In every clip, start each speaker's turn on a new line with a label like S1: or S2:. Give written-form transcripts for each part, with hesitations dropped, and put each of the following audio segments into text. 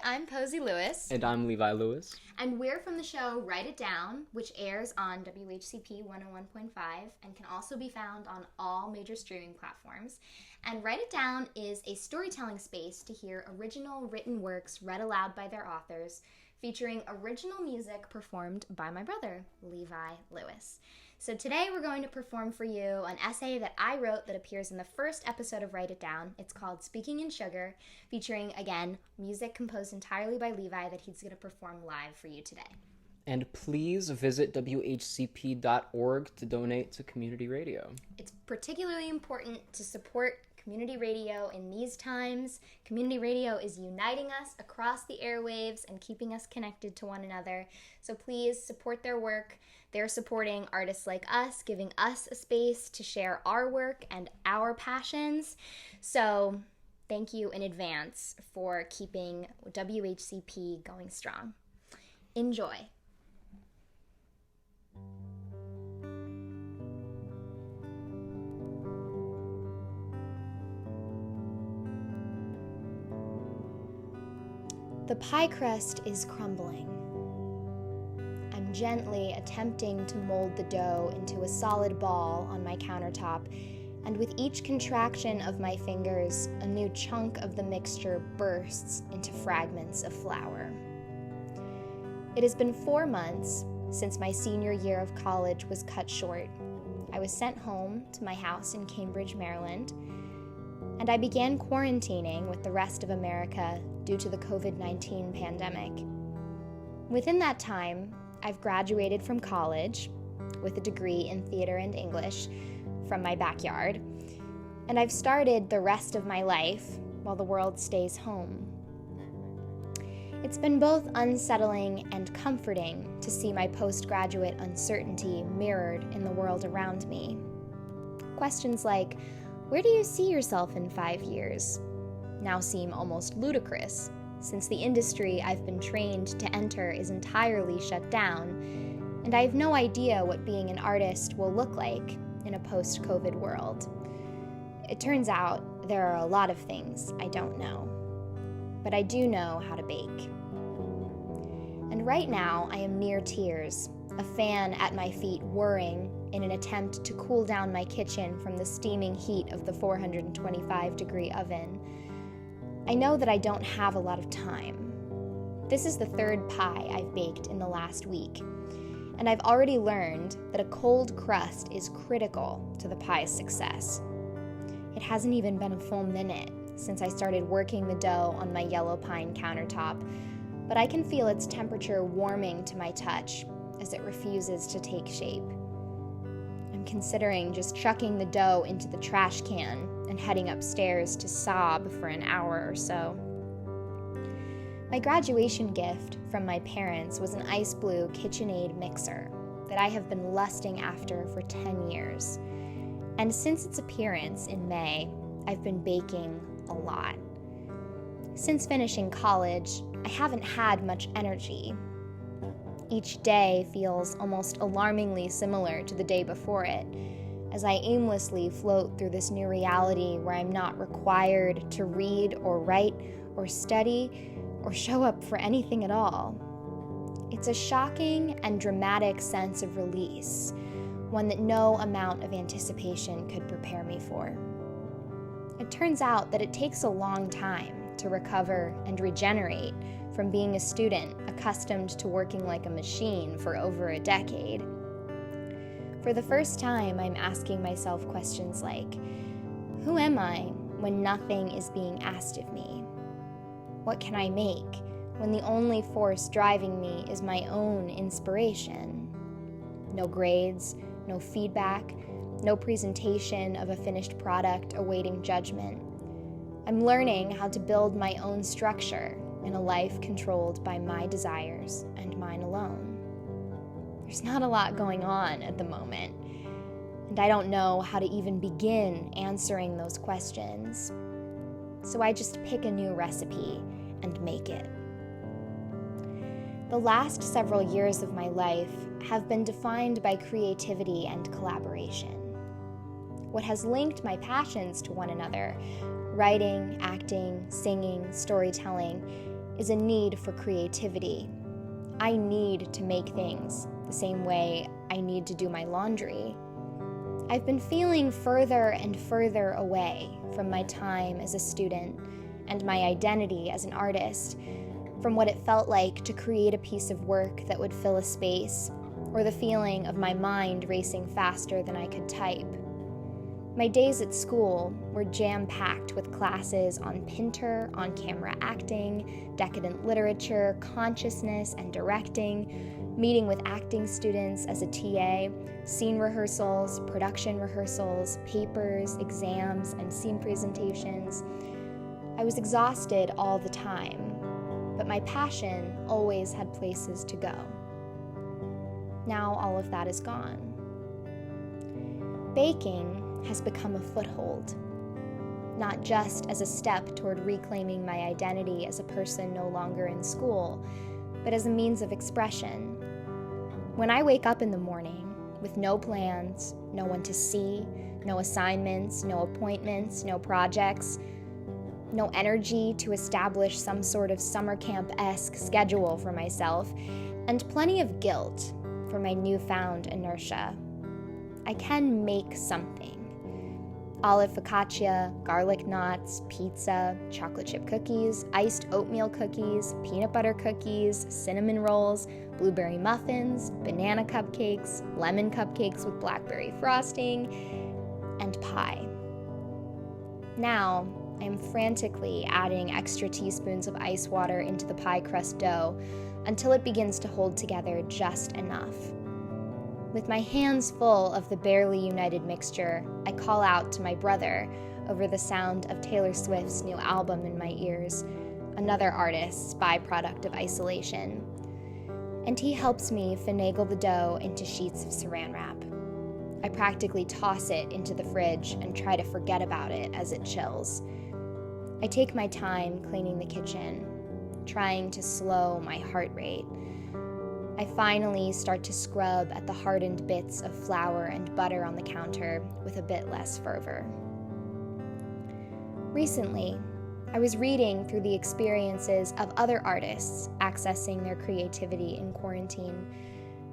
S1: I'm Posey Lewis.
S2: And I'm Levi Lewis.
S1: And we're from the show Write It Down, which airs on WHCP 101.5 and can also be found on all major streaming platforms. And Write It Down is a storytelling space to hear original written works read aloud by their authors, featuring original music performed by my brother, Levi Lewis. So today we're going to perform for you an essay that I wrote that appears in the first episode of Write It Down. It's called Speaking in Sugar, featuring, again, music composed entirely by Levi that he's going to perform live for you today.
S2: And please visit WHCP.org to donate to community radio.
S1: It's particularly important to support community radio in these times. Community radio is uniting us across the airwaves and keeping us connected to one another. So please support their work. They're supporting artists like us, giving us a space to share our work and our passions. So thank you in advance for keeping WHCP going strong. Enjoy. The pie crust is crumbling. I'm gently attempting to mold the dough into a solid ball on my countertop, and with each contraction of my fingers, a new chunk of the mixture bursts into fragments of flour. It has been 4 months since my senior year of college was cut short. I was sent home to my house in Cambridge, Maryland, and I began quarantining with the rest of America due to the COVID-19 pandemic. Within that time, I've graduated from college with a degree in theater and English from my backyard, and I've started the rest of my life while the world stays home. It's been both unsettling and comforting to see my postgraduate uncertainty mirrored in the world around me. Questions like, where do you see yourself in 5 years? Now seem almost ludicrous, since the industry I've been trained to enter is entirely shut down, and I have no idea what being an artist will look like in a post-COVID world. It turns out there are a lot of things I don't know, but I do know how to bake. And right now I am near tears, a fan at my feet whirring in an attempt to cool down my kitchen from the steaming heat of the 425-degree oven. I know that I don't have a lot of time. This is the 3rd pie I've baked in the last week, and I've already learned that a cold crust is critical to the pie's success. It hasn't even been a full minute since I started working the dough on my yellow pine countertop, but I can feel its temperature warming to my touch as it refuses to take shape. I'm considering just chucking the dough into the trash can and heading upstairs to sob for an hour or so. My graduation gift from my parents was an ice blue KitchenAid mixer that I have been lusting after for 10 years. And since its appearance in May, I've been baking a lot. Since finishing college, I haven't had much energy. Each day feels almost alarmingly similar to the day before it, as I aimlessly float through this new reality where I'm not required to read or write or study or show up for anything at all. It's a shocking and dramatic sense of release, one that no amount of anticipation could prepare me for. It turns out that it takes a long time to recover and regenerate from being a student accustomed to working like a machine for over a decade. For the first time, I'm asking myself questions like, who am I when nothing is being asked of me? What can I make when the only force driving me is my own inspiration? No grades, no feedback, no presentation of a finished product awaiting judgment. I'm learning how to build my own structure in a life controlled by my desires and mine alone. There's not a lot going on at the moment, and I don't know how to even begin answering those questions. So I just pick a new recipe and make it. The last several years of my life have been defined by creativity and collaboration. What has linked my passions to one another, writing, acting, singing, storytelling, is a need for creativity. I need to make things the same way I need to do my laundry. I've been feeling further and further away from my time as a student and my identity as an artist, from what it felt like to create a piece of work that would fill a space, or the feeling of my mind racing faster than I could type. My days at school were jam-packed with classes on Pinter, on-camera acting, decadent literature, consciousness, and directing, meeting with acting students as a TA, scene rehearsals, production rehearsals, papers, exams, and scene presentations. I was exhausted all the time, but my passion always had places to go. Now all of that is gone. Baking has become a foothold, not just as a step toward reclaiming my identity as a person no longer in school, but as a means of expression. When I wake up in the morning with no plans, no one to see, no assignments, no appointments, no projects, no energy to establish some sort of summer camp-esque schedule for myself, and plenty of guilt for my newfound inertia, I can make something. Olive focaccia, garlic knots, pizza, chocolate chip cookies, iced oatmeal cookies, peanut butter cookies, cinnamon rolls, blueberry muffins, banana cupcakes, lemon cupcakes with blackberry frosting, and pie. Now, I am frantically adding extra teaspoons of ice water into the pie crust dough until it begins to hold together just enough. With my hands full of the barely united mixture, I call out to my brother over the sound of Taylor Swift's new album in my ears, another artist's byproduct of isolation. And he helps me finagle the dough into sheets of saran wrap. I practically toss it into the fridge and try to forget about it as it chills. I take my time cleaning the kitchen, trying to slow my heart rate. I finally start to scrub at the hardened bits of flour and butter on the counter with a bit less fervor. Recently, I was reading through the experiences of other artists accessing their creativity in quarantine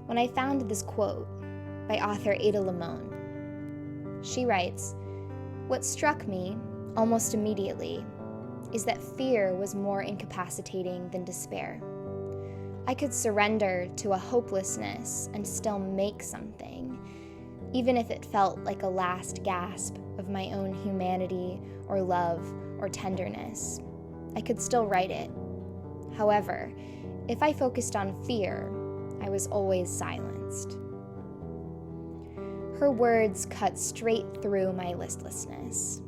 S1: when I found this quote by author Ada Limon. She writes, "What struck me almost immediately is that fear was more incapacitating than despair. I could surrender to a hopelessness and still make something, even if it felt like a last gasp of my own humanity or love or tenderness. I could still write it. However, if I focused on fear, I was always silenced." Her words cut straight through my listlessness,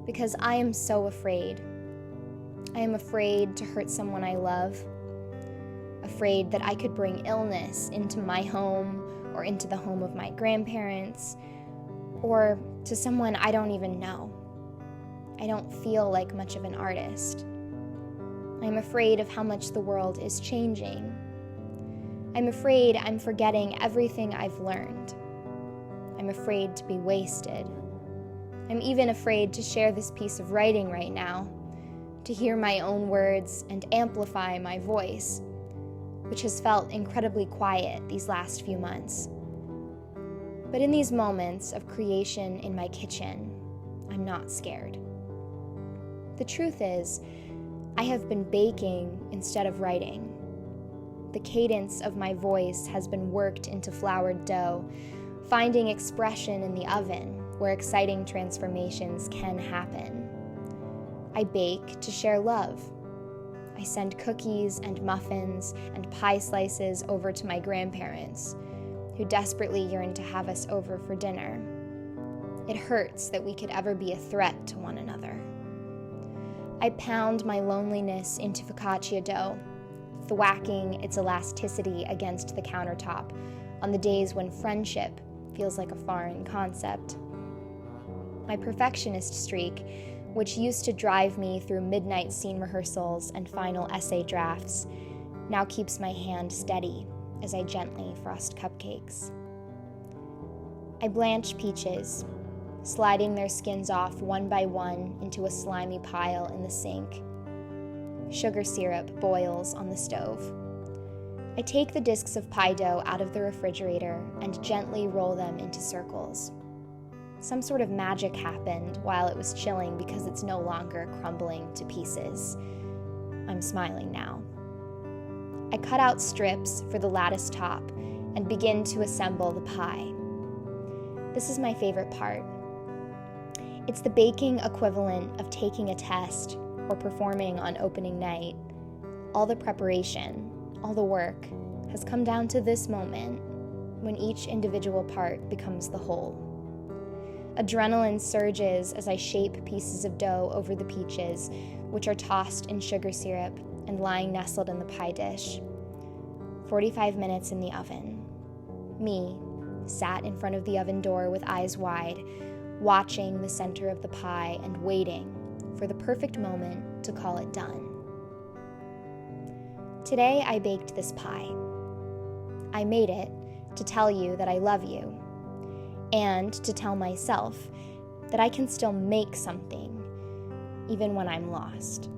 S1: because I am so afraid. I am afraid to hurt someone I love, afraid that I could bring illness into my home or into the home of my grandparents or to someone I don't even know. I don't feel like much of an artist. I'm afraid of how much the world is changing. I'm afraid I'm forgetting everything I've learned. I'm afraid to be wasted. I'm even afraid to share this piece of writing right now, to hear my own words and amplify my voice, which has felt incredibly quiet these last few months. But in these moments of creation in my kitchen, I'm not scared. The truth is, I have been baking instead of writing. The cadence of my voice has been worked into floured dough, finding expression in the oven where exciting transformations can happen. I bake to share love. I send cookies and muffins and pie slices over to my grandparents, who desperately yearn to have us over for dinner. It hurts that we could ever be a threat to one another. I pound my loneliness into focaccia dough, thwacking its elasticity against the countertop on the days when friendship feels like a foreign concept. My perfectionist streak, which used to drive me through midnight scene rehearsals and final essay drafts, now keeps my hand steady as I gently frost cupcakes. I blanch peaches, sliding their skins off one by one into a slimy pile in the sink. Sugar syrup boils on the stove. I take the discs of pie dough out of the refrigerator and gently roll them into circles. Some sort of magic happened while it was chilling because it's no longer crumbling to pieces. I'm smiling now. I cut out strips for the lattice top and begin to assemble the pie. This is my favorite part. It's the baking equivalent of taking a test or performing on opening night. All the preparation, all the work, has come down to this moment when each individual part becomes the whole. Adrenaline surges as I shape pieces of dough over the peaches, which are tossed in sugar syrup and lying nestled in the pie dish. 45 minutes in the oven. Me, sat in front of the oven door with eyes wide, watching the center of the pie and waiting for the perfect moment to call it done. Today I baked this pie. I made it to tell you that I love you, and to tell myself that I can still make something, even when I'm lost.